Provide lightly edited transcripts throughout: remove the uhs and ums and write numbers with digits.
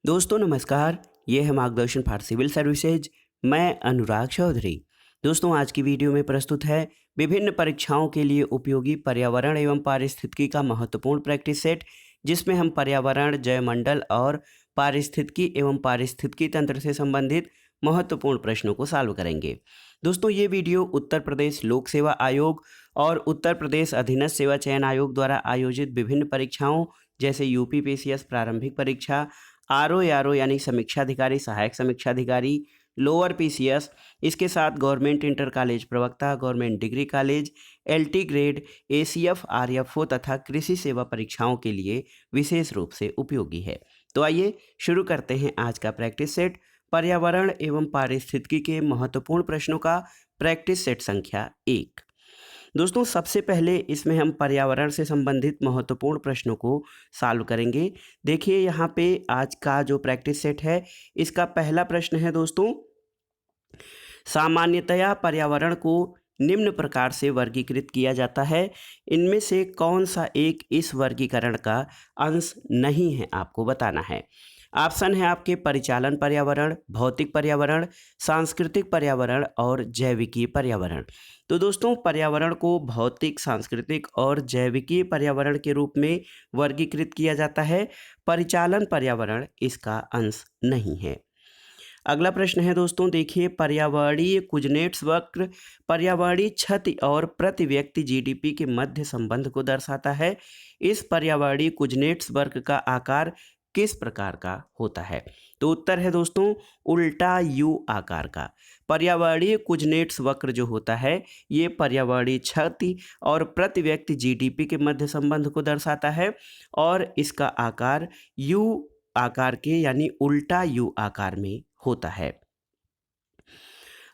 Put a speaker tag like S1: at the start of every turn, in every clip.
S1: दोस्तों नमस्कार। ये है मार्गदर्शन फॉर सिविल सर्विसेज। मैं अनुराग चौधरी। दोस्तों आज की वीडियो में प्रस्तुत है विभिन्न परीक्षाओं के लिए उपयोगी पर्यावरण एवं पारिस्थितिकी का महत्वपूर्ण प्रैक्टिस सेट, जिसमें हम पर्यावरण, जैवमंडल और पारिस्थितिकी एवं पारिस्थितिकी तंत्र से संबंधित महत्वपूर्ण प्रश्नों को सॉल्व करेंगे। दोस्तों ये वीडियो उत्तर प्रदेश लोक सेवा आयोग और उत्तर प्रदेश अधीनस्थ सेवा चयन आयोग द्वारा आयोजित विभिन्न परीक्षाओं जैसे यूपीपीसीएस प्रारंभिक परीक्षा, आरओ यानी समीक्षाधिकारी, सहायक समीक्षाधिकारी, लोअर पीसीएस, इसके साथ गवर्नमेंट इंटर कॉलेज प्रवक्ता, government degree college, LT grade, ACF, RFO तथा कृषि सेवा परीक्षाओं के लिए विशेष रूप से उपयोगी है। तो आइए शुरू करते हैं आज का प्रैक्टिस सेट, पर्यावरण एवं पारिस्थितिकी के महत्वपूर्ण प्रश्नों का प्रैक्टिस सेट संख्या 1। दोस्तों सबसे पहले इसमें हम पर्यावरण से संबंधित महत्वपूर्ण प्रश्नों को सॉल्व करेंगे। देखिए यहाँ पे आज का जो प्रैक्टिस सेट है, इसका पहला प्रश्न है दोस्तों, सामान्यतया पर्यावरण को निम्न प्रकार से वर्गीकृत किया जाता है, इनमें से कौन सा एक इस वर्गीकरण का अंश नहीं है, आपको बताना है। ऑप्शन है आपके परिचालन पर्यावरण, भौतिक पर्यावरण, सांस्कृतिक पर्यावरण और जैविकीय पर्यावरण। तो दोस्तों पर्यावरण को भौतिक, सांस्कृतिक और जैविकीय पर्यावरण के रूप में वर्गीकृत किया जाता है। परिचालन पर्यावरण इसका अंश नहीं है। अगला प्रश्न है दोस्तों, देखिए पर्यावरणीय कुजनेट्स वक्र पर्यावरणीय क्षति और प्रति व्यक्ति जीडीपी के मध्य संबंध को दर्शाता है। इस पर्यावरणीय कुजनेट्स वक्र का आकार किस प्रकार का होता है? तो उत्तर है दोस्तों उल्टा यू आकार का। पर्यावरणीय कुजनेट्स वक्र जो होता है ये पर्यावरणीय क्षति और प्रति व्यक्ति जीडीपी के मध्य संबंध को दर्शाता है और इसका आकार यू आकार के यानी उल्टा यू आकार में होता है।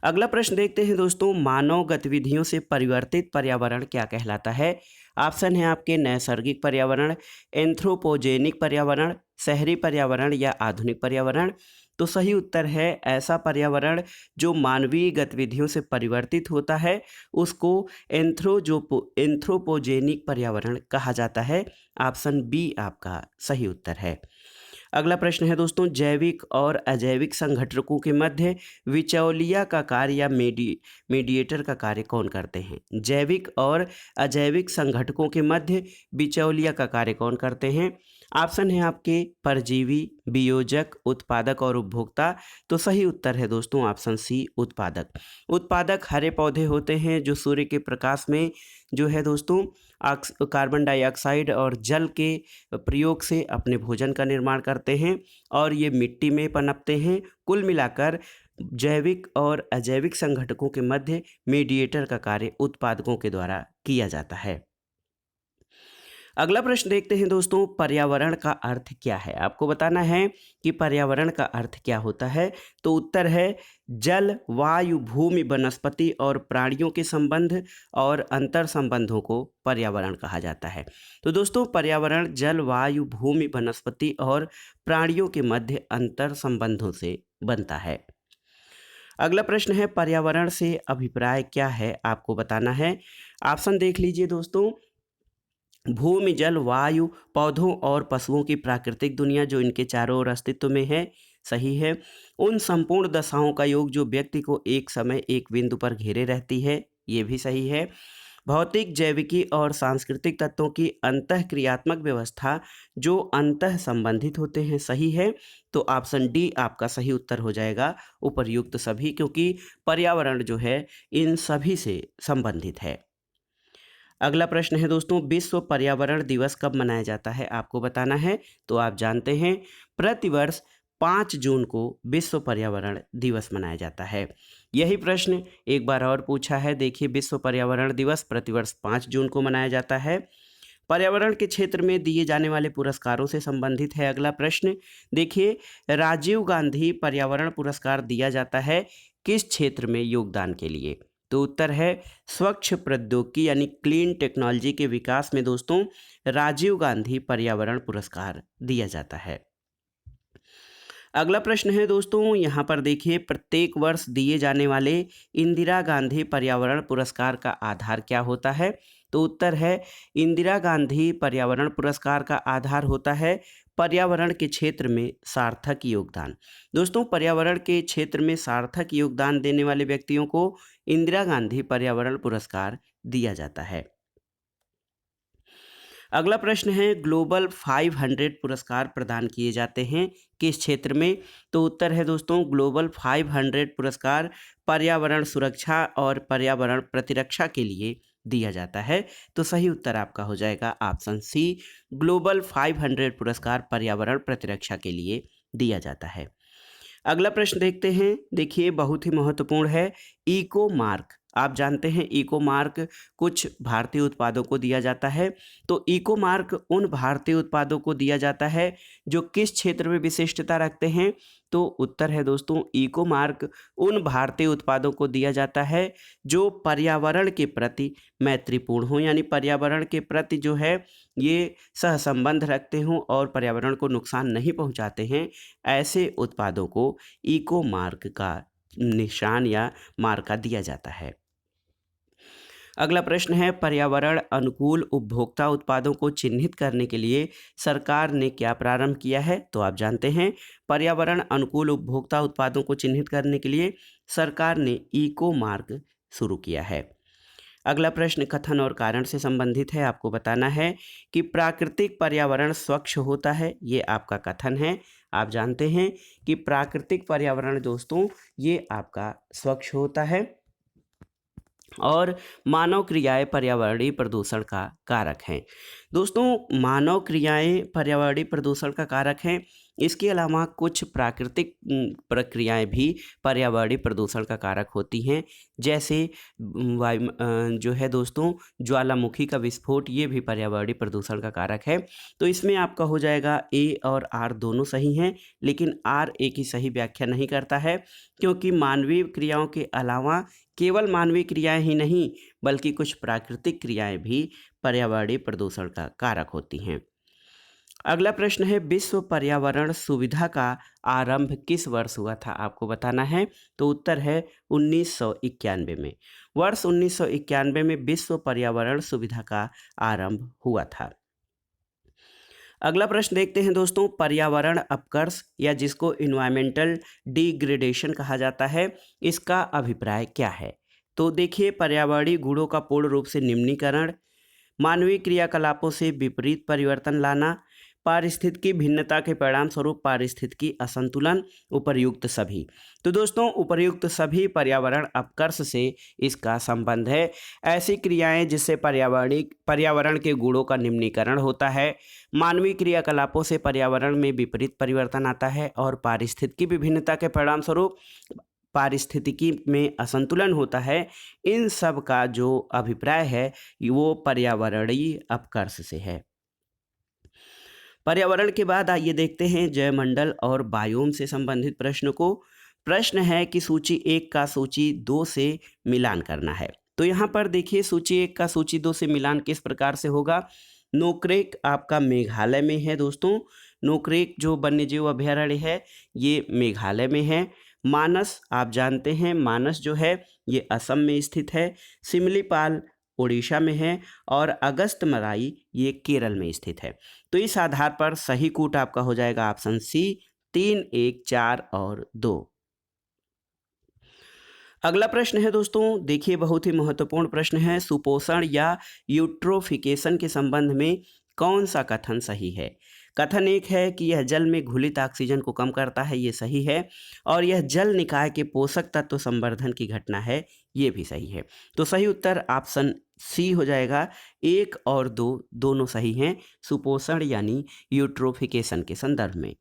S1: अगला प्रश्न देखते हैं दोस्तों, मानव गतिविधियों से परिवर्तित पर्यावरण क्या कहलाता है? ऑप्शन है आपके नैसर्गिक पर्यावरण, एंथ्रोपोजेनिक पर्यावरण, शहरी पर्यावरण या आधुनिक पर्यावरण। तो सही उत्तर है ऐसा पर्यावरण जो मानवीय गतिविधियों से परिवर्तित होता है उसको एंथ्रोपोजेनिक पर्यावरण कहा जाता है। ऑप्शन बी आपका सही उत्तर है। अगला प्रश्न है दोस्तों, जैविक और अजैविक संघटकों के मध्य बिचौलिया का कार्य या मीडिएटर का कार्य कौन करते हैं? जैविक और अजैविक संघटकों के मध्य बिचौलिया का कार्य कौन करते हैं? ऑप्शन है आपके परजीवी, वियोजक, उत्पादक और उपभोक्ता। तो सही उत्तर है दोस्तों ऑप्शन सी उत्पादक। उत्पादक हरे पौधे होते हैं जो सूर्य के प्रकाश में जो है दोस्तों कार्बन डाइऑक्साइड और जल के प्रयोग से अपने भोजन का निर्माण करते हैं और ये मिट्टी में पनपते हैं। कुल मिलाकर जैविक और अजैविक संघटकों के मध्य मीडिएटर का कार्य उत्पादकों के द्वारा किया जाता है। अगला प्रश्न देखते हैं दोस्तों, पर्यावरण का अर्थ क्या है? आपको बताना है कि पर्यावरण का अर्थ क्या होता है। तो उत्तर है जल, वायु, भूमि, वनस्पति और प्राणियों के संबंध और अंतर संबंधों को पर्यावरण कहा जाता है। तो दोस्तों पर्यावरण जल, वायु, भूमि, वनस्पति और प्राणियों के मध्य अंतर संबंधों से बनता है। अगला प्रश्न है, पर्यावरण से अभिप्राय क्या है? आपको बताना है। ऑप्शन देख लीजिए दोस्तों, भूमि, जल, वायु, पौधों और पशुओं की प्राकृतिक दुनिया जो इनके चारों ओर अस्तित्व में है, सही है। उन संपूर्ण दशाओं का योग जो व्यक्ति को एक समय एक बिंदु पर घेरे रहती है, ये भी सही है। भौतिक, जैविकी और सांस्कृतिक तत्वों की अंतःक्रियात्मक व्यवस्था जो अंतः संबंधित होते हैं, सही है। तो ऑप्शन डी आपका सही उत्तर हो जाएगा उपर्युक्त सभी, क्योंकि पर्यावरण जो है इन सभी से संबंधित है। अगला प्रश्न है दोस्तों, विश्व पर्यावरण दिवस कब मनाया जाता है? आपको बताना है। तो आप जानते हैं प्रतिवर्ष 5 जून को विश्व पर्यावरण दिवस मनाया जाता है। यही प्रश्न एक बार और पूछा है। देखिए विश्व पर्यावरण दिवस प्रतिवर्ष 5 जून को मनाया जाता है। पर्यावरण के क्षेत्र में दिए जाने वाले पुरस्कारों से संबंधित है अगला प्रश्न। देखिए राजीव गांधी पर्यावरण पुरस्कार दिया जाता है किस क्षेत्र में योगदान के लिए? तो उत्तर है स्वच्छ प्रौद्योगिकी यानी क्लीन टेक्नोलॉजी के विकास में दोस्तों राजीव गांधी पर्यावरण पुरस्कार दिया जाता है। अगला प्रश्न है दोस्तों, यहाँ पर देखिए प्रत्येक वर्ष दिए जाने वाले इंदिरा गांधी पर्यावरण पुरस्कार का आधार क्या होता है? तो उत्तर है इंदिरा गांधी पर्यावरण पुरस्कार का आधार होता है पर्यावरण के क्षेत्र में सार्थक योगदान। दोस्तों, पर्यावरण के क्षेत्र में सार्थक योगदान देने वाले व्यक्तियों को इंदिरा गांधी पर्यावरण पुरस्कार दिया जाता है। अगला प्रश्न है, ग्लोबल 500 पुरस्कार प्रदान किए जाते हैं किस क्षेत्र में? तो उत्तर है दोस्तों, ग्लोबल 500 पुरस्कार पर्यावरण सुरक्षा और पर्यावरण प्रतिरक्षा के लिए दिया जाता है। तो सही उत्तर आपका हो जाएगा ऑप्शन सी, ग्लोबल 500 पुरस्कार पर्यावरण प्रतिरक्षा के लिए दिया जाता है। अगला प्रश्न देखते हैं। देखिए, बहुत ही महत्वपूर्ण है, इको मार्क। आप जानते हैं इको मार्क कुछ भारतीय उत्पादों को दिया जाता है। तो इको मार्क उन भारतीय उत्पादों को दिया जाता है जो किस क्षेत्र में विशिष्टता रखते हैं? तो उत्तर है दोस्तों, इको मार्क उन भारतीय उत्पादों को दिया जाता है जो पर्यावरण के प्रति मैत्रीपूर्ण हो, यानी पर्यावरण के प्रति जो है ये सहसंबंध रखते हों और पर्यावरण को नुकसान नहीं पहुंचाते हैं। ऐसे उत्पादों को इको मार्क का निशान या मार्का दिया जाता है। अगला प्रश्न है, पर्यावरण अनुकूल उपभोक्ता उत्पादों को चिन्हित करने के लिए सरकार ने क्या प्रारंभ किया है? तो आप जानते हैं, पर्यावरण अनुकूल उपभोक्ता उत्पादों को चिन्हित करने के लिए सरकार ने इको मार्क शुरू किया है। अगला प्रश्न कथन और कारण से संबंधित है। आपको बताना है कि प्राकृतिक पर्यावरण स्वच्छ होता है, ये आपका कथन है। आप जानते हैं कि प्राकृतिक पर्यावरण दोस्तों ये आपका स्वच्छ होता है और मानव क्रियाएं पर्यावरणीय प्रदूषण का कारक हैं। दोस्तों, मानव क्रियाएं पर्यावरणीय प्रदूषण का कारक हैं। इसके अलावा कुछ प्राकृतिक प्रक्रियाएं भी पर्यावरणीय प्रदूषण का कारक होती हैं, जैसे जो है दोस्तों ज्वालामुखी का विस्फोट, ये भी पर्यावरणीय प्रदूषण का कारक है। तो इसमें आपका हो जाएगा ए और आर दोनों सही हैं, लेकिन आर ए की सही व्याख्या नहीं करता है, क्योंकि मानवीय क्रियाओं के अलावा केवल मानवीय क्रियाएं ही नहीं बल्कि कुछ प्राकृतिक क्रियाएं भी पर्यावरणीय प्रदूषण का कारक होती हैं। अगला प्रश्न है, विश्व पर्यावरण सुविधा का आरंभ किस वर्ष हुआ था? आपको बताना है। तो उत्तर है 1991 में। वर्ष 1991 में विश्व पर्यावरण सुविधा का आरंभ हुआ था। अगला प्रश्न देखते हैं दोस्तों, पर्यावरण अपकर्ष या जिसको इन्वायरमेंटल डिग्रेडेशन कहा जाता है, इसका अभिप्राय क्या है? तो देखिए, पर्यावरणीय गुणों का पूर्ण रूप से निम्नीकरण, मानवीय क्रियाकलापों से विपरीत परिवर्तन लाना, पारिस्थितिकी भिन्नता के परिणाम स्वरूप पारिस्थितिकी असंतुलन, उपर्युक्त सभी। तो दोस्तों, उपर्युक्त सभी पर्यावरण अपकर्ष से इसका संबंध है। ऐसी क्रियाएं जिससे पर्यावरण के गुणों का निम्नीकरण होता है, मानवीय क्रियाकलापों से पर्यावरण में विपरीत परिवर्तन आता है और पारिस्थितिकी विभिन्नता के परिणाम स्वरूप पारिस्थितिकी में असंतुलन होता है, इन सब का जो अभिप्राय है वो पर्यावरणीय अपकर्ष से है। पर्यावरण के बाद आइए देखते हैं जैवमंडल और बायोम से संबंधित प्रश्न को। प्रश्न है कि सूची 1 का सूची 2 से मिलान करना है। तो यहाँ पर देखिए, सूची 1 का सूची 2 से मिलान किस प्रकार से होगा। नोक्रेक आपका मेघालय में है दोस्तों। नोक्रेक जो वन्यजीव अभयारण्य है ये मेघालय में है। मानस आप जानते हैं, मानस जो है ये असम में स्थित है। सिमलीपाल उड़ीसा में है और अगस्तमलाई ये केरल में स्थित है। तो इस आधार पर सही कूट आपका हो जाएगा ऑप्शन सी, 3, 1, 4 और 2। अगला प्रश्न है दोस्तों, देखिए बहुत ही महत्वपूर्ण प्रश्न है, सुपोषण या यूट्रोफिकेशन के संबंध में कौन सा कथन सही है? कथन 1 है कि यह जल में घुलित ऑक्सीजन को कम करता है, ये सही है। और यह जल निकाय के पोषक तत्व संवर्धन की घटना है, ये भी सही है। तो सही उत्तर ऑप्शन सी हो जाएगा। 1 और 2 दोनों सही हैं सुपोषण यानी यूट्रोफिकेशन के संदर्भ में।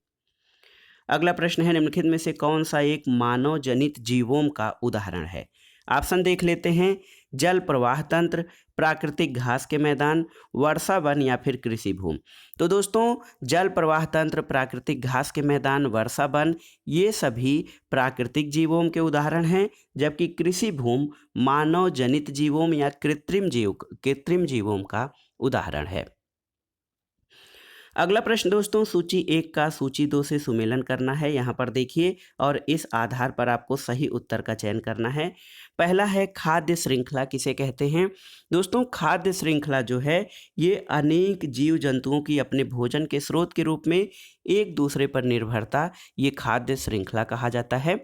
S1: अगला प्रश्न है, निम्नलिखित में से कौन सा एक मानव जनित जीवों का उदाहरण है? ऑप्शन देख लेते हैं। जल प्रवाह तंत्र, प्राकृतिक घास के मैदान, वर्षा वन या फिर कृषि भूमि। तो दोस्तों, जल प्रवाह तंत्र, प्राकृतिक घास के मैदान, वर्षा वन ये सभी प्राकृतिक जीवों के उदाहरण हैं, जबकि कृषि भूमि मानव जनित जीवों या कृत्रिम जीवों का उदाहरण है। अगला प्रश्न दोस्तों, सूची 1 का सूची 2 से सुमेलन करना है। यहाँ पर देखिए और इस आधार पर आपको सही उत्तर का चयन करना है। पहला है खाद्य श्रृंखला किसे कहते हैं? दोस्तों खाद्य श्रृंखला जो है ये अनेक जीव जंतुओं की अपने भोजन के स्रोत के रूप में एक दूसरे पर निर्भरता, ये खाद्य श्रृंखला कहा जाता है।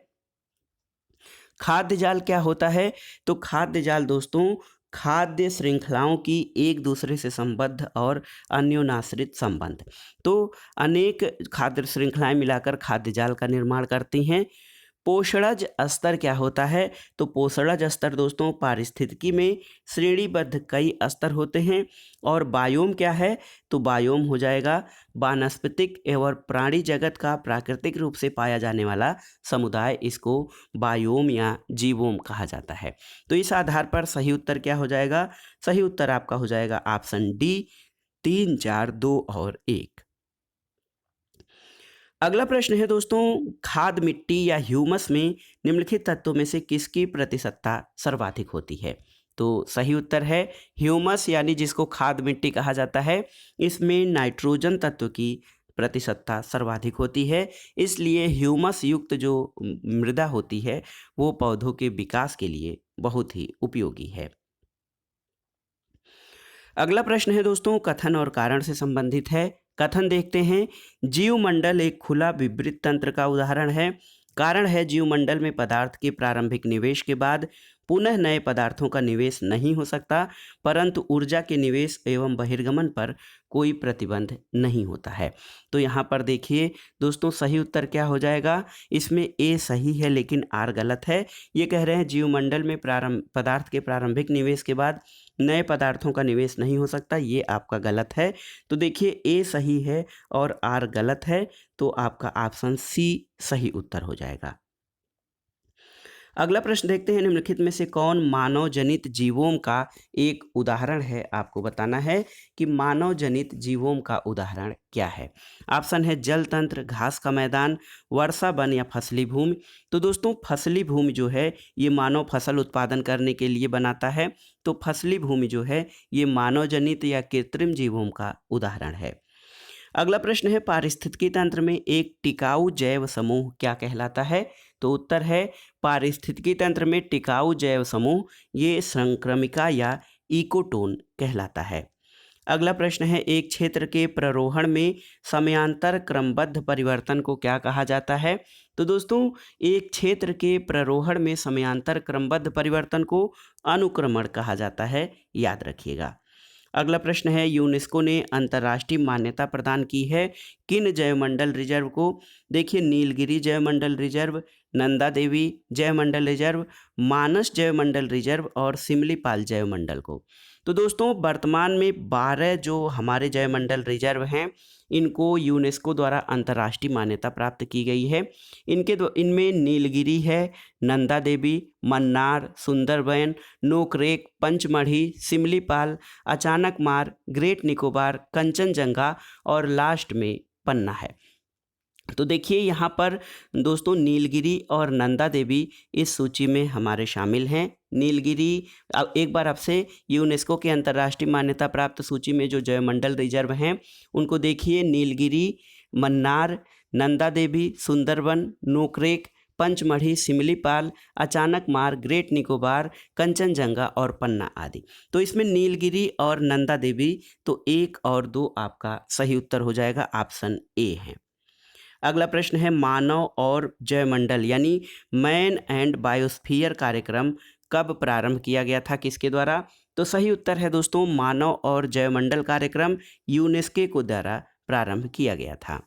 S1: खाद्य जाल क्या होता है? तो खाद्य जाल दोस्तों खाद्य श्रृंखलाओं की एक दूसरे से संबद्ध और अन्योनाश्रित संबंध। तो अनेक खाद्य श्रृंखलाएं मिलाकर खाद्य जाल का निर्माण करती हैं। पोषणज स्तर क्या होता है? तो पोषणज स्तर दोस्तों पारिस्थितिकी में श्रेणीबद्ध कई स्तर होते हैं। और बायोम क्या है? तो बायोम हो जाएगा वानस्पतिक एवं प्राणी जगत का प्राकृतिक रूप से पाया जाने वाला समुदाय, इसको बायोम या जीवोम कहा जाता है। तो इस आधार पर सही उत्तर क्या हो जाएगा? सही उत्तर आपका हो जाएगा ऑप्शन डी 3, 4, 2 और 1। अगला प्रश्न है दोस्तों, खाद मिट्टी या ह्यूमस में निम्नलिखित तत्वों में से किसकी प्रतिशतता सर्वाधिक होती है? तो सही उत्तर है ह्यूमस, यानी जिसको खाद मिट्टी कहा जाता है। इसमें नाइट्रोजन तत्व की प्रतिशतता सर्वाधिक होती है, इसलिए ह्यूमस युक्त जो मृदा होती है वो पौधों के विकास के लिए बहुत ही उपयोगी है। अगला प्रश्न है दोस्तों, कथन और कारण से संबंधित है। कथन देखते हैं, जीवमंडल एक खुला विवृत तंत्र का उदाहरण है। कारण है, जीवमंडल में पदार्थ के प्रारंभिक निवेश के बाद पुनः नए पदार्थों का निवेश नहीं हो सकता, परंतु ऊर्जा के निवेश एवं बहिर्गमन पर कोई प्रतिबंध नहीं होता है। तो यहाँ पर देखिए दोस्तों सही उत्तर क्या हो जाएगा? इसमें ए सही है लेकिन आर गलत है। ये कह रहे हैं जीवमंडल में पदार्थ के प्रारंभिक निवेश के बाद नए पदार्थों का निवेश नहीं हो सकता, ये आपका गलत है। तो देखिए ए सही है और आर गलत है, तो आपका ऑप्शन सी सही उत्तर हो जाएगा। अगला प्रश्न देखते हैं, निम्नलिखित में से कौन मानव जनित जीवों का एक उदाहरण है? आपको बताना है कि मानव जनित जीवों का उदाहरण क्या है। ऑप्शन है जल तंत्र, घास का मैदान, वर्षा वन या फसली भूमि। तो दोस्तों फसली भूमि जो है ये मानव फसल उत्पादन करने के लिए बनाता है। तो फसली भूमि जो है ये मानव जनित या कृत्रिम जीवों का उदाहरण है। अगला प्रश्न है, पारिस्थितिकी तंत्र में एक टिकाऊ जैव समूह क्या कहलाता है? तो उत्तर है पारिस्थितिकी तंत्र में टिकाऊ जैव समूह ये संक्रमिका या इकोटोन कहलाता है। अगला प्रश्न है, एक क्षेत्र के प्ररोहण में समयांतर क्रमबद्ध परिवर्तन को क्या कहा जाता है? तो दोस्तों एक क्षेत्र के प्ररोहण में समयांतर क्रमबद्ध परिवर्तन को अनुक्रमण कहा जाता है, याद रखिएगा। अगला प्रश्न है, यूनेस्को ने अंतर्राष्ट्रीय मान्यता प्रदान की है किन जैवमंडल रिजर्व को? देखिए नीलगिरी जैवमंडल रिजर्व, नंदा देवी जैवमंडल रिजर्व, मानस जैवमंडल रिजर्व और सिमलीपाल जैवमंडल को। तो दोस्तों वर्तमान में 12 जो हमारे जैवमंडल रिजर्व हैं इनको यूनेस्को द्वारा अंतर्राष्ट्रीय मान्यता प्राप्त की गई है। इनमें नीलगिरी है, नंदा देवी, मन्नार, सुंदरबन, नोकरेक, पंचमढ़ी, सिमलीपाल, अचानकमार, ग्रेट निकोबार, कंचनजंगा और लास्ट में पन्ना है। तो देखिए यहाँ पर दोस्तों नीलगिरी और नंदा देवी इस सूची में हमारे शामिल हैं। नीलगिरी अब एक बार आपसे यूनेस्को के अंतर्राष्ट्रीय मान्यता प्राप्त सूची में जो जैवमंडल रिजर्व हैं उनको देखिए, नीलगिरी, मन्नार, नंदा देवी, सुंदरबन, नोकरेक, पंचमढ़ी, सिमलीपाल, अचानकमार, ग्रेट निकोबार, कंचनजंगा और पन्ना आदि। तो इसमें नीलगिरी और नंदा देवी तो 1 और 2 आपका सही उत्तर हो जाएगा, ऑप्शन ए है। अगला प्रश्न है, मानव और जैवमंडल यानी मैन एंड बायोस्फीयर कार्यक्रम कब प्रारंभ किया गया था, किसके द्वारा? तो सही उत्तर है दोस्तों मानव और जैवमंडल कार्यक्रम यूनेस्को को द्वारा प्रारंभ किया गया था।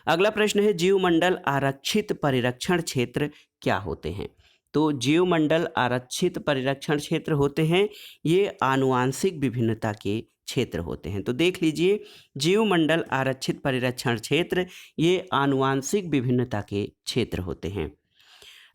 S1: अगला प्रश्न है, जीवमंडल आरक्षित परिरक्षण क्षेत्र क्या होते हैं? तो जीवमंडल आरक्षित परिरक्षण क्षेत्र होते हैं ये आनुवांशिक विभिन्नता के क्षेत्र होते हैं। तो देख लीजिए जीवमंडल आरक्षित परिरक्षण क्षेत्र ये आनुवांशिक विभिन्नता के क्षेत्र होते हैं।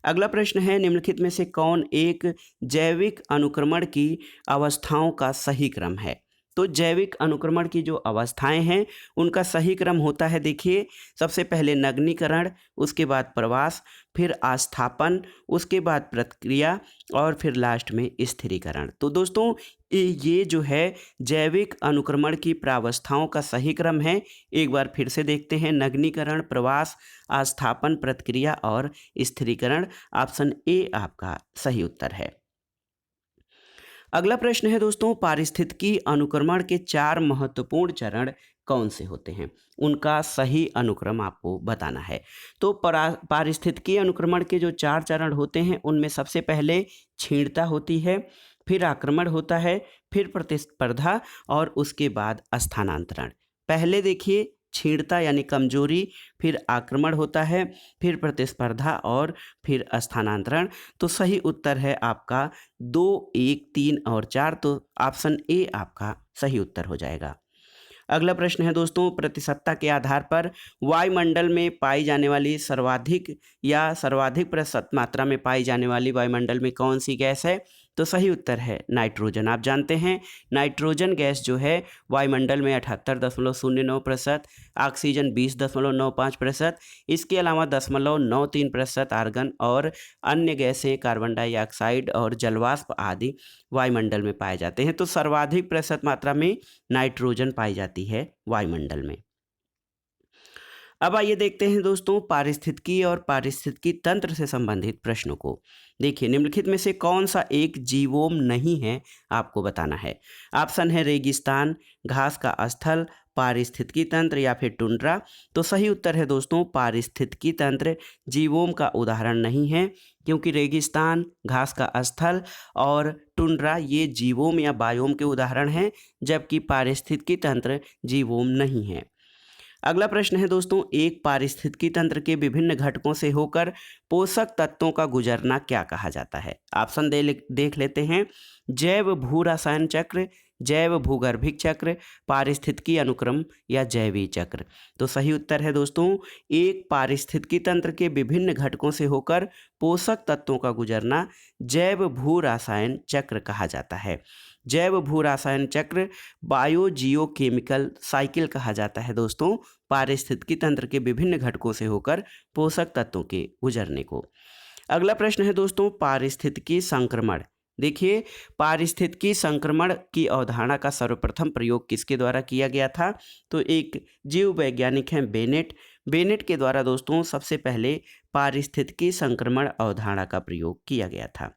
S1: अगला प्रश्न है, निम्नलिखित में से कौन एक जैविक अनुक्रमण की अवस्थाओं का सही क्रम है? तो जैविक अनुक्रमण की जो अवस्थाएं हैं उनका सही क्रम होता है, देखिए सबसे पहले नग्नीकरण, उसके बाद प्रवास, फिर आस्थापन, उसके बाद प्रतिक्रिया और फिर लास्ट में स्थिरीकरण। तो दोस्तों ये जो है जैविक अनुक्रमण की प्रावस्थाओं का सही क्रम है। एक बार फिर से देखते हैं, नग्नीकरण, प्रवास, आस्थापन, प्रतिक्रिया और स्थिरीकरण। ऑप्शन ए आपका सही उत्तर है। अगला प्रश्न है दोस्तों, पारिस्थितिकी अनुक्रमण के 4 महत्वपूर्ण चरण कौन से होते हैं, उनका सही अनुक्रम आपको बताना है। तो पारिस्थितिकी अनुक्रमण के जो 4 चरण होते हैं उनमें सबसे पहले क्षीणता होती है, फिर आक्रमण होता है, फिर प्रतिस्पर्धा और उसके बाद स्थानांतरण। पहले देखिए क्षीणता यानी कमजोरी, फिर आक्रमण होता है, फिर प्रतिस्पर्धा और फिर स्थानांतरण। तो सही उत्तर है आपका 2, 1, 3 और 4। तो ऑप्शन ए आपका सही उत्तर हो जाएगा। अगला प्रश्न है दोस्तों, प्रतिशतता के आधार पर वायुमंडल में पाई जाने वाली सर्वाधिक प्रतिशत मात्रा में पाई जाने वाली वायुमंडल में कौन सी गैस है। तो सही उत्तर है नाइट्रोजन। आप जानते हैं नाइट्रोजन गैस जो है वायुमंडल में 78.09%, ऑक्सीजन 20.95%, इसके अलावा 0.93% आर्गन और अन्य गैसें कार्बन डाइऑक्साइड और जलवाष्प आदि वायुमंडल में पाए जाते हैं। तो सर्वाधिक प्रतिशत मात्रा में नाइट्रोजन पाई जाती है वायुमंडल में। अब आइए देखते हैं दोस्तों पारिस्थितिकी और पारिस्थितिकी तंत्र से संबंधित प्रश्नों को। देखिए निम्नलिखित में से कौन सा एक जीवोम नहीं है, आपको बताना है। ऑप्शन है रेगिस्तान, घास का स्थल, पारिस्थितिकी तंत्र या फिर टुंड्रा। तो सही उत्तर है दोस्तों पारिस्थितिकी तंत्र जीवोम का उदाहरण नहीं है, क्योंकि रेगिस्तान, घास का स्थल और टुंड्रा ये जीवोम या बायोम के उदाहरण हैं, जबकि पारिस्थितिकी तंत्र जीवोम नहीं है। अगला प्रश्न है दोस्तों, एक पारिस्थितिकी तंत्र के विभिन्न घटकों से होकर पोषक तत्वों का गुजरना क्या कहा जाता है। ऑप्शन देख लेते हैं। जैव भू रसायन चक्र, जैव भूगर्भिक चक्र, पारिस्थितिकी अनुक्रम या जैवीय चक्र। तो सही उत्तर है दोस्तों एक पारिस्थितिकी तंत्र के विभिन्न घटकों से होकर पोषक तत्वों का गुजरना जैव भू रसायन चक्र कहा जाता है। जैव भू रसायन चक्र बायोजियोकेमिकल साइकिल कहा जाता है दोस्तों पारिस्थितिकी तंत्र के विभिन्न घटकों से होकर पोषक तत्वों के गुजरने को। अगला प्रश्न है दोस्तों पारिस्थितिकी संक्रमण। देखिए पारिस्थितिकी संक्रमण की अवधारणा का सर्वप्रथम प्रयोग किसके द्वारा किया गया था। तो एक जीव वैज्ञानिक हैं बेनेट के द्वारा दोस्तों सबसे पहले पारिस्थितिकी संक्रमण अवधारणा का प्रयोग किया गया था।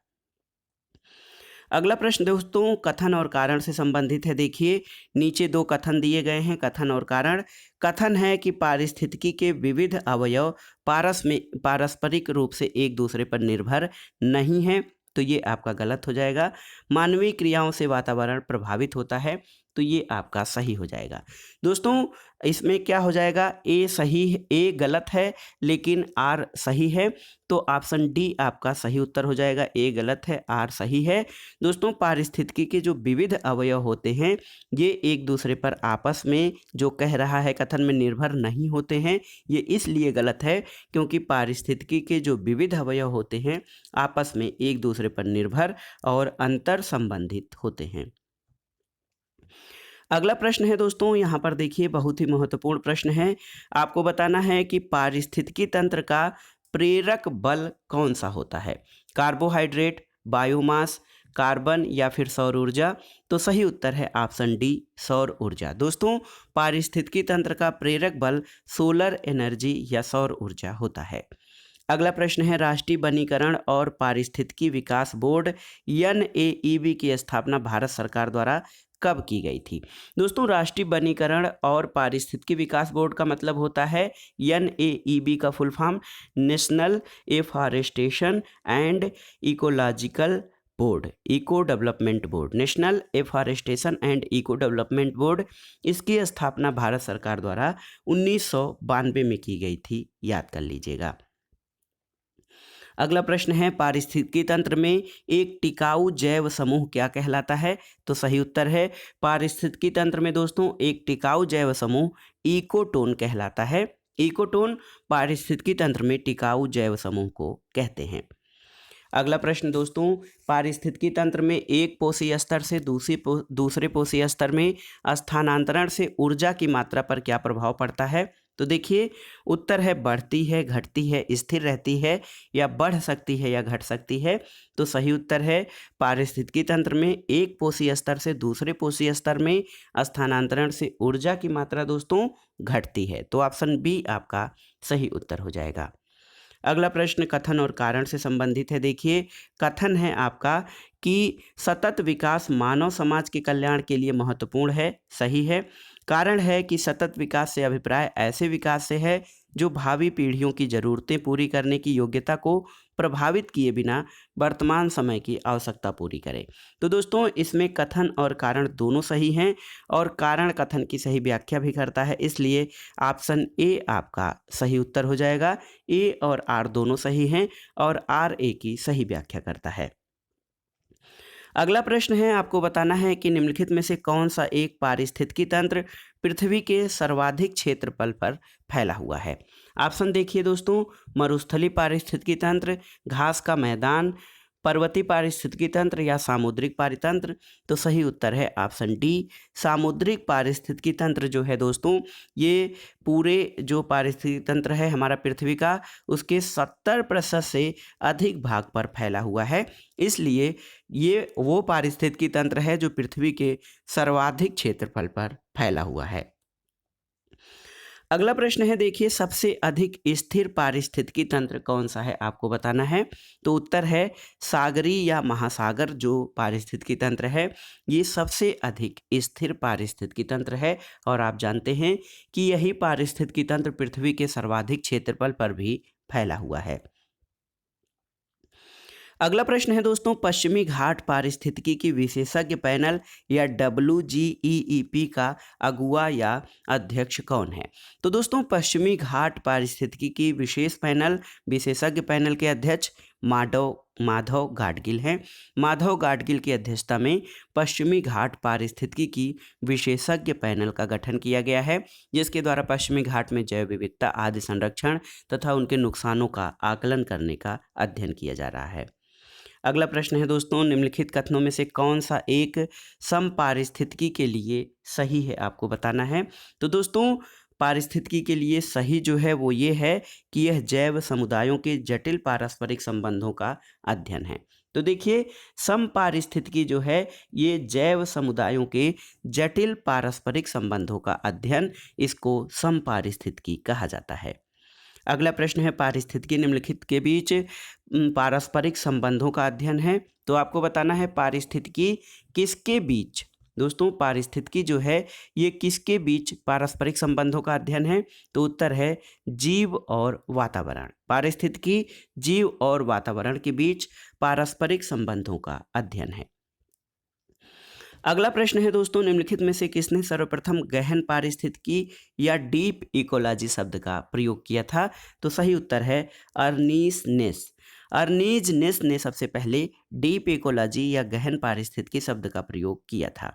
S1: अगला प्रश्न दोस्तों कथन और कारण से संबंधित है। देखिए नीचे 2 कथन दिए गए हैं, कथन और कारण। कथन है कि पारिस्थितिकी के विविध अवयव पारस्परिक रूप से एक दूसरे पर निर्भर नहीं हैं, तो ये आपका गलत हो जाएगा। मानवीय क्रियाओं से वातावरण प्रभावित होता है, तो ये आपका सही हो जाएगा। दोस्तों इसमें क्या हो जाएगा, ए गलत है लेकिन आर सही है, तो ऑप्शन डी आपका सही उत्तर हो जाएगा। ए गलत है, आर सही है। दोस्तों पारिस्थितिकी के जो विविध अवयव होते हैं ये एक दूसरे पर आपस में जो कह रहा है कथन में निर्भर नहीं होते हैं, ये इसलिए गलत है क्योंकि पारिस्थितिकी के जो विविध अवयव होते हैं आपस में एक दूसरे पर निर्भर और अंतर संबंधित होते हैं। अगला प्रश्न है दोस्तों यहाँ पर देखिए बहुत ही महत्वपूर्ण प्रश्न है। आपको बताना है कि पारिस्थितिकी तंत्र का प्रेरक बल कौन सा होता है। कार्बोहाइड्रेट, बायोमास, कार्बन या फिर सौर ऊर्जा। तो सही उत्तर है ऑप्शन डी सौर ऊर्जा। दोस्तों पारिस्थितिकी तंत्र का प्रेरक बल सोलर एनर्जी या सौर ऊर्जा होता है। अगला प्रश्न है राष्ट्रीय वनीकरण और पारिस्थितिकी विकास बोर्ड NAEB की स्थापना भारत सरकार द्वारा कब की गई थी। दोस्तों राष्ट्रीय वनीकरण और पारिस्थितिकी विकास बोर्ड का मतलब होता है NAEB का full form national afforestation and ecological board, eco development board, national afforestation and eco development board. इसकी स्थापना भारत सरकार द्वारा 1992 में की गई थी, याद कर लीजिएगा। अगला प्रश्न है पारिस्थितिकी तंत्र में एक टिकाऊ जैव समूह क्या कहलाता है। तो सही उत्तर है पारिस्थितिकी तंत्र में दोस्तों एक टिकाऊ जैव समूह इकोटोन कहलाता है। इकोटोन पारिस्थितिकी तंत्र में टिकाऊ जैव समूह को कहते हैं। अगला प्रश्न दोस्तों, पारिस्थितिकी तंत्र में एक पोषी स्तर से दूसरे पोषी स्तर में स्थानांतरण से ऊर्जा की मात्रा पर क्या प्रभाव पड़ता है? तो देखिए, उत्तर है बढ़ती है, घटती है, स्थिर रहती है या बढ़ सकती है या घट सकती है। तो सही उत्तर है पारिस्थितिकी तंत्र में एक पोषी स्तर से दूसरे पोषी स्तर में स्थानांतरण से ऊर्जा की मात्रा दोस्तों घटती है। तो ऑप्शन बी आपका सही उत्तर हो जाएगा। अगला प्रश्न कथन और कारण से संबंधित है। देखिए, कथन है आपका कि सतत विकास मानव समाज के कल्याण के लिए महत्वपूर्ण है, सही है। कारण है कि सतत विकास से अभिप्राय ऐसे विकास से है जो भावी पीढ़ियों की जरूरतें पूरी करने की योग्यता को प्रभावित किए बिना वर्तमान समय की आवश्यकता पूरी करे। तो दोस्तों, इसमें कथन और कारण दोनों सही हैं और कारण कथन की सही व्याख्या भी करता है, इसलिए ऑप्शन ए आपका सही उत्तर हो जाएगा। ए और आर दोनों सही हैं और आर ए की सही व्याख्या करता है। अगला प्रश्न है, आपको बताना है कि निम्नलिखित में से कौन सा एक पारिस्थितिकी तंत्र पृथ्वी के सर्वाधिक क्षेत्रफल पर फैला हुआ है? ऑप्शन देखिए दोस्तों, मरुस्थलीय पारिस्थितिकी तंत्र, घास का मैदान, पर्वतीय पारिस्थितिकी तंत्र या सामुद्रिक पारितंत्र। तो सही उत्तर है ऑप्शन डी, सामुद्रिक पारिस्थितिकी तंत्र जो है दोस्तों, ये पूरे जो पारिस्थितिकी तंत्र है हमारा पृथ्वी का, उसके 70% से अधिक भाग पर फैला हुआ है, इसलिए ये वो पारिस्थितिकी तंत्र है जो पृथ्वी के सर्वाधिक क्षेत्रफल पर फैला हुआ है। अगला प्रश्न है, देखिए, सबसे अधिक स्थिर पारिस्थितिकी तंत्र कौन सा है, आपको बताना है। तो उत्तर है सागरीय या महासागर जो पारिस्थितिकी तंत्र है, ये सबसे अधिक स्थिर पारिस्थितिकी तंत्र है और आप जानते हैं कि यही पारिस्थितिकी तंत्र पृथ्वी के सर्वाधिक क्षेत्रफल पर भी फैला हुआ है। अगला प्रश्न है दोस्तों, पश्चिमी घाट पारिस्थितिकी की विशेषज्ञ पैनल या WGEEP का अगुवा या अध्यक्ष कौन है? तो दोस्तों, पश्चिमी घाट पारिस्थितिकी की विशेषज्ञ पैनल के अध्यक्ष माधव गाडगिल हैं। माधव गाडगिल की अध्यक्षता में पश्चिमी घाट पारिस्थितिकी की विशेषज्ञ पैनल का गठन किया गया है, जिसके द्वारा पश्चिमी घाट में जैव विविधता आदि संरक्षण तथा उनके नुकसानों का आकलन करने का अध्ययन किया जा रहा है। अगला प्रश्न है दोस्तों, निम्नलिखित कथनों में से कौन सा एक समपारिस्थितिकी के लिए सही है, आपको बताना है। तो दोस्तों, पारिस्थितिकी के लिए सही जो है वो ये है कि यह जैव समुदायों के जटिल पारस्परिक संबंधों का अध्ययन है। तो देखिए, समपारिस्थितिकी जो है ये जैव समुदायों के जटिल पारस्परिक संबंधों का अध्ययन, इसको समपारिस्थितिकी कहा जाता है। अगला प्रश्न है, पारिस्थितिकी निम्नलिखित के बीच पारस्परिक संबंधों का अध्ययन है। तो आपको बताना है पारिस्थितिकी किसके बीच, दोस्तों पारिस्थितिकी जो है ये किसके बीच पारस्परिक संबंधों का अध्ययन है? तो उत्तर है जीव और वातावरण। पारिस्थितिकी जीव और वातावरण के बीच पारस्परिक संबंधों का अध्ययन है। अगला प्रश्न है दोस्तों, निम्नलिखित में से किसने सर्वप्रथम गहन पारिस्थितिकी या डीप इकोलॉजी शब्द का प्रयोग किया था? तो सही उत्तर है अर्नीस नेस। अर्नीज नेस ने सबसे पहले डीप इकोलॉजी या गहन पारिस्थितिकी शब्द का प्रयोग किया था।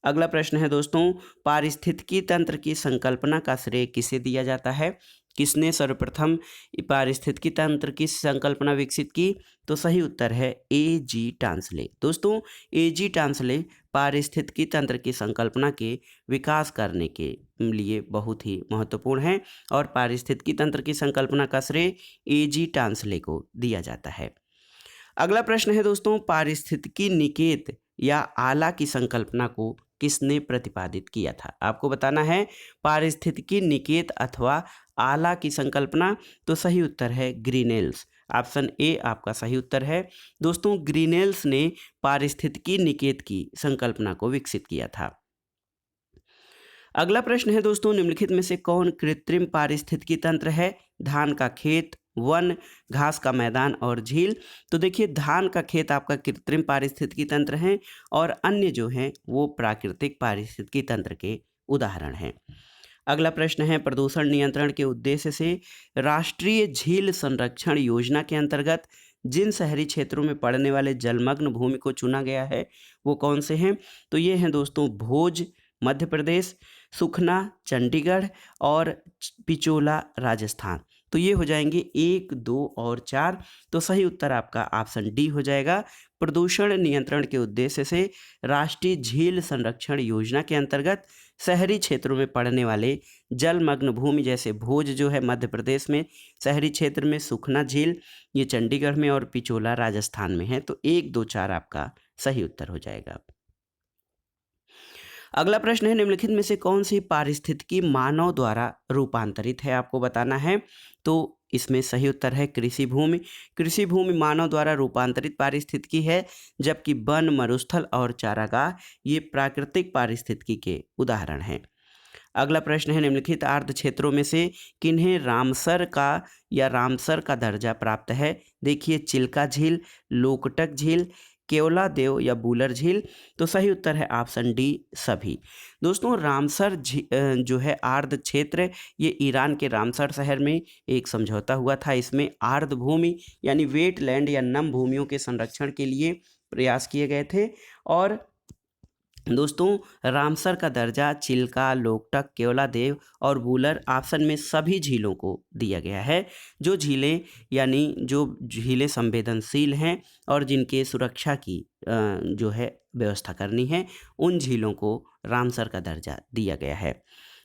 S1: अगला प्रश्न है दोस्तों, पारिस्थितिकी तंत्र की संकल्पना का श्रेय किसे दिया जाता है? किसने सर्वप्रथम पारिस्थितिकी तंत्र की संकल्पना विकसित की? तो सही उत्तर है A.G. टांसले। दोस्तों, A.G. टांसले पारिस्थितिकी तंत्र की संकल्पना के विकास करने के लिए बहुत ही महत्वपूर्ण हैं और पारिस्थितिकी तंत्र की संकल्पना का श्रेय A.G. टांसले को दिया जाता है। अगला प्रश्न है दोस्तों, पारिस्थितिकी निकेत या आला की संकल्पना को किसने प्रतिपादित किया था? आपको बताना है पारिस्थितिकी निकेत अथवा आला की संकल्पना। तो सही उत्तर है ग्रीनेल्स। ऑप्शन ए आपका सही उत्तर है। दोस्तों, ग्रीनेल्स ने पारिस्थितिकी निकेत की संकल्पना को विकसित किया था। अगला प्रश्न है दोस्तों, निम्नलिखित में से कौन कृत्रिम पारिस्थितिकी तंत्र है? धान का खेत, वन, घास का मैदान और झील। तो देखिए, धान का खेत आपका कृत्रिम पारिस्थितिकी तंत्र है और अन्य जो हैं वो प्राकृतिक पारिस्थितिकी तंत्र के उदाहरण हैं। अगला प्रश्न है, प्रदूषण नियंत्रण के उद्देश्य से राष्ट्रीय झील संरक्षण योजना के अंतर्गत जिन शहरी क्षेत्रों में पड़ने वाले जलमग्न भूमि को चुना गया है वो कौन से हैं? तो ये हैं दोस्तों भोज मध्य प्रदेश, सुखना चंडीगढ़ और पिचोला राजस्थान। तो ये हो जाएंगे 1, 2 और 4। तो सही उत्तर आपका ऑप्शन डी हो जाएगा। प्रदूषण नियंत्रण के उद्देश्य से राष्ट्रीय झील संरक्षण योजना के अंतर्गत शहरी क्षेत्रों में पड़ने वाले जलमग्न भूमि जैसे भोज जो है मध्य प्रदेश में, शहरी क्षेत्र में सुखना झील ये चंडीगढ़ में और पिचोला राजस्थान में है। तो 1, 2, 4 आपका सही उत्तर हो जाएगा। अगला प्रश्न है, निम्नलिखित में से कौन सी पारिस्थितिकी मानव द्वारा रूपांतरित है, आपको बताना है। तो इसमें सही उत्तर है कृषि भूमि। कृषि भूमि मानव द्वारा रूपांतरित पारिस्थितिकी है, जबकि वन, मरुस्थल और चारागाह ये प्राकृतिक पारिस्थितिकी के उदाहरण हैं। अगला प्रश्न है, निम्नलिखित आर्द्र क्षेत्रों में से किन्हें रामसर का दर्जा प्राप्त है। देखिए, चिल्का झील, लोकटक झील, केवलादेव या बूलर झील। तो सही उत्तर है ऑप्शन डी सभी। दोस्तों, रामसर जो है आर्द्र क्षेत्र, ये ईरान के रामसर शहर में एक समझौता हुआ था। इसमें आर्द्र भूमि यानी वेटलैंड या नम भूमियों के संरक्षण के लिए प्रयास किए गए थे। और दोस्तों, रामसर का दर्जा चिल्का, लोकटक, केवलादेव और बूलर ऑप्शन में सभी झीलों को दिया गया है। जो झीलें संवेदनशील हैं और जिनके सुरक्षा की जो है व्यवस्था करनी है, उन झीलों को रामसर का दर्जा दिया गया है।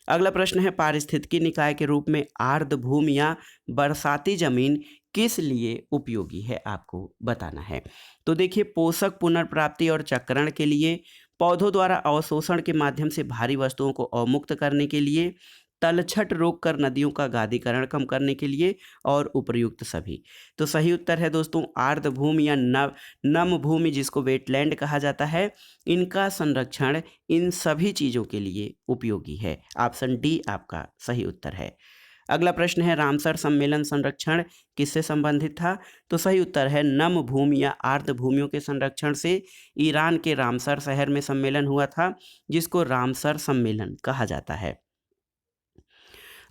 S1: अगला प्रश्न है, पारिस्थितिकी निकाय के रूप में आर्द्र भूमि या बरसाती जमीन किस लिए उपयोगी है, आपको बताना है। तो देखिए, पोषक पुनर्प्राप्ति और चक्रण के लिए, पौधों द्वारा अवशोषण के माध्यम से भारी वस्तुओं को अवमुक्त करने के लिए, तलछट रोककर नदियों का गादीकरण कम करने के लिए और उपर्युक्त सभी। तो सही उत्तर है दोस्तों आर्द्र भूमि या नम भूमि जिसको वेटलैंड कहा जाता है, इनका संरक्षण इन सभी चीज़ों के लिए उपयोगी है। ऑप्शन डी आपका सही उत्तर है। अगला प्रश्न है, रामसर सम्मेलन संरक्षण किससे संबंधित था। तो सही उत्तर है नम भूमि या आर्द्र भूमियों के संरक्षण से ईरान के रामसर शहर में सम्मेलन हुआ था, जिसको रामसर सम्मेलन कहा जाता है।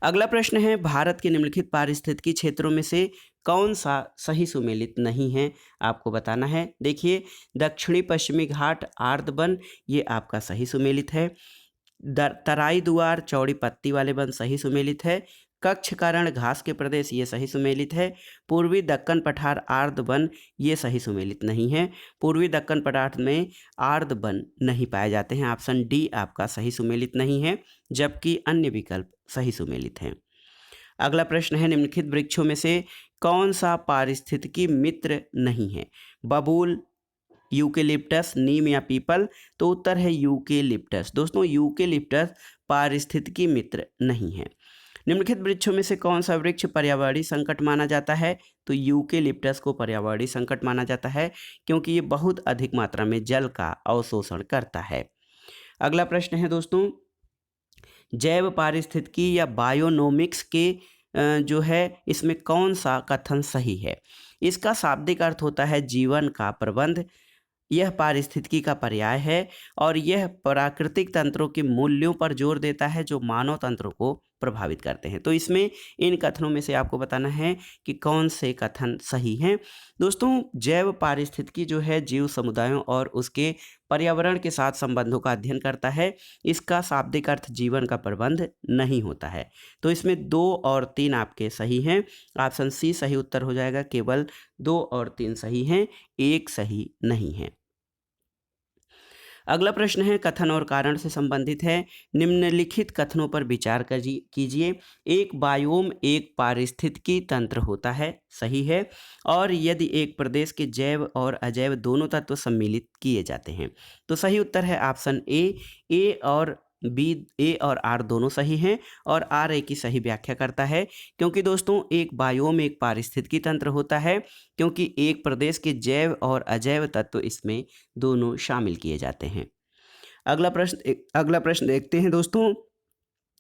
S1: अगला प्रश्न है, भारत के निम्नलिखित पारिस्थितिकी क्षेत्रों में से कौन सा सही सुमेलित नहीं है, आपको बताना है। देखिए, दक्षिणी पश्चिमी घाट आर्द्र वन ये आपका सही सुमेलित है। तराई दुआर चौड़ी पत्ती वाले वन सही सुमेलित है। कच्छ का रण घास के प्रदेश ये सही सुमेलित है। पूर्वी दक्कन पठार आर्द्र वन ये सही सुमेलित नहीं है। पूर्वी दक्कन पठार में आर्द्र वन नहीं पाए जाते हैं। ऑप्शन डी आपका सही सुमेलित नहीं है, जबकि अन्य विकल्प सही सुमेलित हैं। अगला प्रश्न है, निम्नलिखित वृक्षों में से कौन सा पारिस्थितिकी मित्र नहीं है। बबूल, यूकेलिप्टस, नीम या पीपल। तो उत्तर है यूकेलिप्टस। दोस्तों, यूकेलिप्टस पारिस्थितिकी मित्र नहीं है। निम्नलिखित वृक्षों में से कौन सा वृक्ष पर्यावरणीय संकट माना जाता है। तो यूकेलिप्टस को पर्यावरणीय संकट माना जाता है, क्योंकि ये बहुत अधिक मात्रा में जल का अवशोषण करता है। अगला प्रश्न है दोस्तों, जैव पारिस्थितिकी या बायोनोमिक्स के जो है इसमें कौन सा कथन सही है। इसका शाब्दिक अर्थ होता है जीवन का प्रबंध। यह पारिस्थितिकी का पर्याय है और यह प्राकृतिक तंत्रों के मूल्यों पर जोर देता है जो मानव तंत्रों को प्रभावित करते हैं। तो इसमें इन कथनों में से आपको बताना है कि कौन से कथन सही हैं। दोस्तों, जैव पारिस्थितिकी जो है जीव समुदायों और उसके पर्यावरण के साथ संबंधों का अध्ययन करता है। इसका शाब्दिक अर्थ जीवन का प्रबंध नहीं होता है। तो इसमें 2 और 3 आपके सही हैं। ऑप्शन सी सही उत्तर हो जाएगा। केवल 2 और 3 सही हैं, 1 सही नहीं है। अगला प्रश्न है, कथन और कारण से संबंधित है। निम्नलिखित कथनों पर विचार कीजिए। एक बायोम एक पारिस्थितिकी तंत्र होता है, सही है। और यदि एक प्रदेश के जैव और अजैव दोनों तत्व सम्मिलित किए जाते हैं। तो सही उत्तर है ऑप्शन ए और बी, ए और आर दोनों सही हैं और आर ए की सही व्याख्या करता है। क्योंकि दोस्तों, एक बायोम एक पारिस्थितिकी तंत्र होता है, क्योंकि एक प्रदेश के जैव और अजैव तत्व इसमें दोनों शामिल किए जाते हैं। अगला प्रश्न देखते हैं दोस्तों,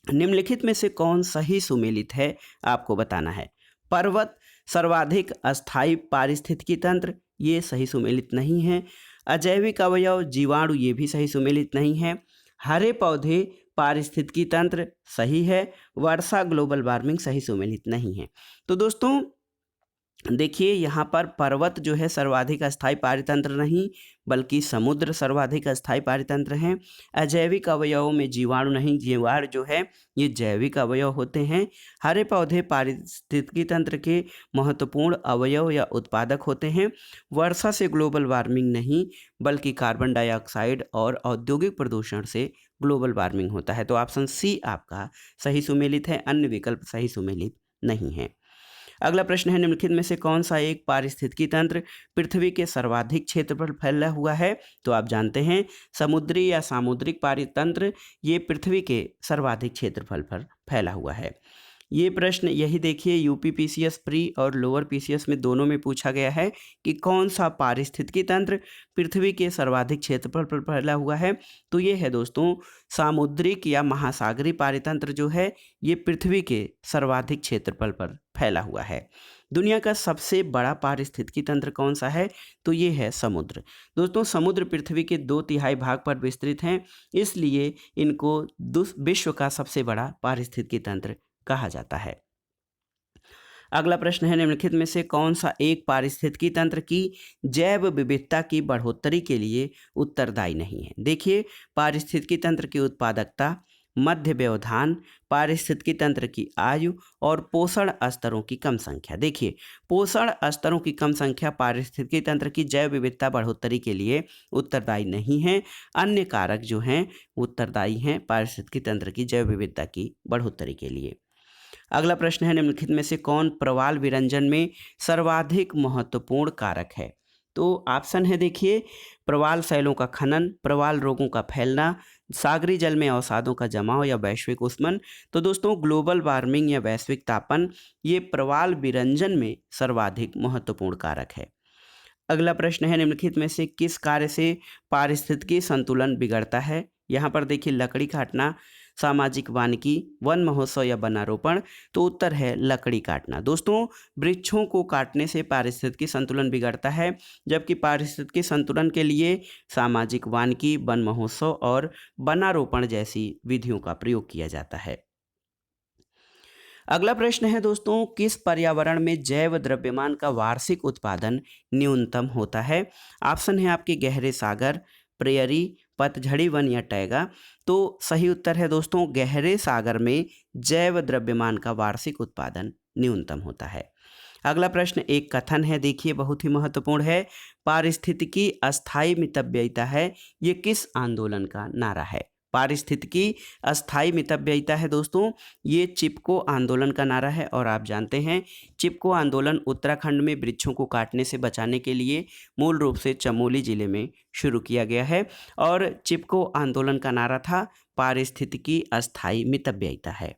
S1: निम्नलिखित में से कौन सही सुमेलित है, आपको बताना है। पर्वत सर्वाधिक अस्थायी पारिस्थितिकी तंत्र ये सही सुमेलित नहीं है। अजैविक अवयव जीवाणु ये भी सही सुमेलित नहीं है। हरे पौधे पारिस्थितिकी तंत्र सही है। वर्षा ग्लोबल वार्मिंग सही सुमेलित नहीं है। तो दोस्तों, देखिए यहाँ पर पर्वत जो है सर्वाधिक अस्थायी पारितंत्र नहीं, बल्कि समुद्र सर्वाधिक अस्थायी पारितंत्र हैं। अजैविक अवयवों में जीवाणु नहीं, जीवाणु जो है ये जैविक अवयव होते हैं। हरे पौधे पारिस्थितिकी तंत्र के महत्वपूर्ण अवयव या उत्पादक होते हैं। वर्षा से ग्लोबल वार्मिंग नहीं, बल्कि कार्बन डाइऑक्साइड और औद्योगिक प्रदूषण से ग्लोबल वार्मिंग होता है। तो ऑप्शन सी आपका सही सुमेलित है, अन्य विकल्प सही सुमेलित नहीं है। अगला प्रश्न है, निम्नलिखित में से कौन सा एक पारिस्थितिकी तंत्र पृथ्वी के सर्वाधिक क्षेत्र पर फैला हुआ है? तो आप जानते हैं समुद्री या सामुद्रिक पारितंत्र ये पृथ्वी के सर्वाधिक क्षेत्रफल पर फैला हुआ है। ये प्रश्न यही देखिए यूपी पीसीएस प्री और लोअर पीसीएस में दोनों में पूछा गया है कि कौन सा पारिस्थितिकी तंत्र पृथ्वी के सर्वाधिक क्षेत्रफल पर फैला हुआ है। तो ये है दोस्तों सामुद्रिक या महासागरीय पारितंत्र जो है ये पृथ्वी के सर्वाधिक क्षेत्रफल पर फैला हुआ है। दुनिया का सबसे बड़ा पारिस्थितिकी तंत्र कौन सा है? तो ये है समुद्र। दोस्तों समुद्र पृथ्वी के 2/3 भाग पर विस्तृत हैं, इसलिए इनको विश्व का सबसे बड़ा पारिस्थितिकी तंत्र कहा जाता है। अगला प्रश्न है, निम्नलिखित में से कौन सा एक पारिस्थितिकी तंत्र की जैव विविधता की बढ़ोतरी के लिए उत्तरदायी नहीं है? देखिए पारिस्थितिकी तंत्र की उत्पादकता, मध्य व्यवधान, पारिस्थितिकी तंत्र की आयु और पोषण स्तरों की कम संख्या। देखिए पोषण स्तरों की कम संख्या पारिस्थितिकी तंत्र की जैव विविधता बढ़ोतरी के लिए उत्तरदायी नहीं है। अन्य कारक जो हैं उत्तरदायी हैं पारिस्थितिकी तंत्र की जैव विविधता की बढ़ोतरी के लिए। अगला प्रश्न है, निम्नलिखित में से कौन प्रवाल विरंजन में सर्वाधिक महत्वपूर्ण कारक है? तो ऑप्शन है देखिए प्रवाल शैलों का खनन, प्रवाल रोगों का फैलना, सागरी जल में अवसादों का जमाव या वैश्विक उष्मन। तो दोस्तों ग्लोबल वार्मिंग या वैश्विक तापन ये प्रवाल विरंजन में सर्वाधिक महत्वपूर्ण कारक है। अगला प्रश्न है, निम्नलिखित में से किस कार्य से पारिस्थितिकी संतुलन बिगड़ता है? यहाँ पर देखिए लकड़ी काटना, सामाजिक वानिकी, वन महोत्सव या वनारोपण। तो उत्तर है लकड़ी काटना। दोस्तों वृक्षों को काटने से पारिस्थितिकी संतुलन बिगड़ता है, जबकि पारिस्थितिकी संतुलन के लिए सामाजिक वानिकी, वन महोत्सव और वनारोपण जैसी विधियों का प्रयोग किया जाता है। अगला प्रश्न है दोस्तों, किस पर्यावरण में जैव द्रव्यमान का वार्षिक उत्पादन न्यूनतम होता है? ऑप्शन है आपके गहरे सागर, प्रेयरी, पतझड़ी वन या टैगा। तो सही उत्तर है दोस्तों गहरे सागर में जैव द्रव्यमान का वार्षिक उत्पादन न्यूनतम होता है। अगला प्रश्न एक कथन है, देखिए बहुत ही महत्वपूर्ण है। पारिस्थितिकी अस्थायी मितव्ययिता है, ये किस आंदोलन का नारा है? पारिस्थितिकी अस्थायी मितव्ययिता है दोस्तों ये चिपको आंदोलन का नारा है। और आप जानते हैं चिपको आंदोलन उत्तराखंड में वृक्षों को काटने से बचाने के लिए मूल रूप से चमोली जिले में शुरू किया गया है और चिपको आंदोलन का नारा था पारिस्थितिकी अस्थायी मितव्ययिता है।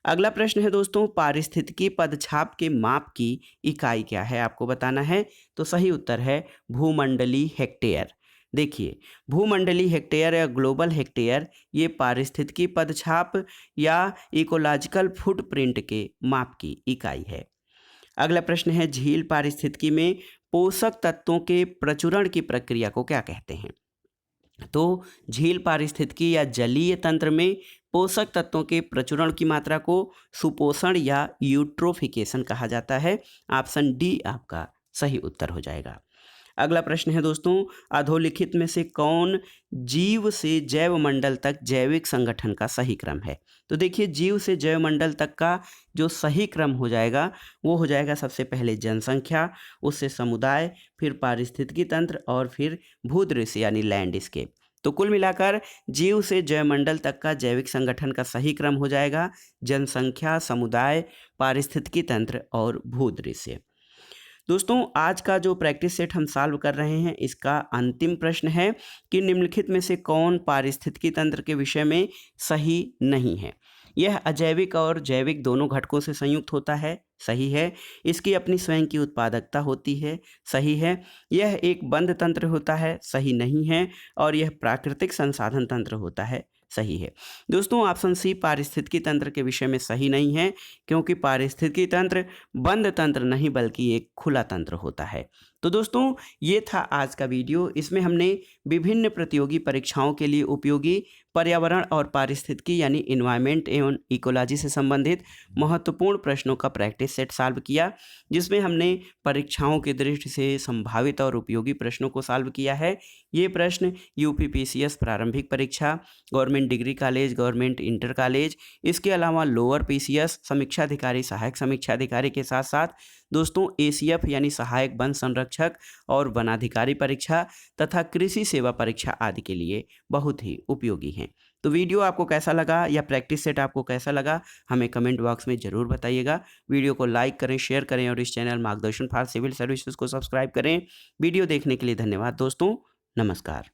S1: अगला प्रश्न है दोस्तों, पारिस्थितिकी पदछाप के माप की इकाई क्या है? आपको बताना है। तो सही उत्तर है भूमंडलीय हेक्टेयर। देखिए भूमंडलीय हेक्टेयर या ग्लोबल हेक्टेयर ये पारिस्थितिकी पदछाप या इकोलॉजिकल फुटप्रिंट के माप की इकाई है। अगला प्रश्न है, झील पारिस्थितिकी में पोषक तत्वों के प्रचुरण की प्रक्रिया को क्या कहते हैं? तो झील पारिस्थितिकी या जलीय तंत्र में पोषक तत्वों के प्रचुरण की मात्रा को सुपोषण या यूट्रोफिकेशन कहा जाता है। ऑप्शन डी आपका सही उत्तर हो जाएगा। अगला प्रश्न है दोस्तों, अधोलिखित में से कौन जीव से जैवमंडल तक जैविक संगठन का सही क्रम है? तो देखिए जीव से जैवमंडल तक का जो सही क्रम हो जाएगा वो हो जाएगा सबसे पहले जनसंख्या, उससे समुदाय, फिर पारिस्थितिकी तंत्र और फिर भूदृश्य यानी लैंडस्केप। तो कुल मिलाकर जीव से जैवमंडल तक का जैविक संगठन का सही क्रम हो जाएगा जनसंख्या, समुदाय, पारिस्थितिकी तंत्र और भूदृश्य। दोस्तों आज का जो प्रैक्टिस सेट हम सॉल्व कर रहे हैं इसका अंतिम प्रश्न है कि निम्नलिखित में से कौन पारिस्थितिकी तंत्र के विषय में सही नहीं है? यह अजैविक और जैविक दोनों घटकों से संयुक्त होता है, सही है। इसकी अपनी स्वयं की उत्पादकता होती है, सही है। यह एक बंद तंत्र होता है, सही नहीं है। और यह प्राकृतिक संसाधन तंत्र होता है, सही है। दोस्तों ऑप्शन सी पारिस्थितिकी तंत्र के विषय में सही नहीं है, क्योंकि पारिस्थितिकी तंत्र बंद तंत्र नहीं बल्कि एक खुला तंत्र होता है। तो दोस्तों ये था आज का वीडियो। इसमें हमने विभिन्न प्रतियोगी परीक्षाओं के लिए उपयोगी पर्यावरण और पारिस्थितिकी यानी इन्वायरमेंट एवं इकोलॉजी से संबंधित महत्वपूर्ण प्रश्नों का प्रैक्टिस सेट सॉल्व किया, जिसमें हमने परीक्षाओं की दृष्टि से संभावित और उपयोगी प्रश्नों को सॉल्व किया है। ये प्रश्न यूपीपीसीएस प्रारंभिक परीक्षा, government degree college, government inter college, इसके अलावा लोअर पीसीएस, समीक्षा अधिकारी, सहायक समीक्षा अधिकारी के साथ साथ दोस्तों एसीएफ यानी सहायक वन संरक्षक और वनाधिकारी परीक्षा तथा कृषि सेवा परीक्षा आदि के लिए बहुत ही उपयोगी हैं। तो वीडियो आपको कैसा लगा या प्रैक्टिस सेट आपको कैसा लगा, हमें कमेंट बॉक्स में ज़रूर बताइएगा। वीडियो को लाइक करें, शेयर करें और इस चैनल मार्गदर्शन फॉर सिविल सर्विसेज को सब्सक्राइब करें। वीडियो देखने के लिए धन्यवाद दोस्तों। नमस्कार।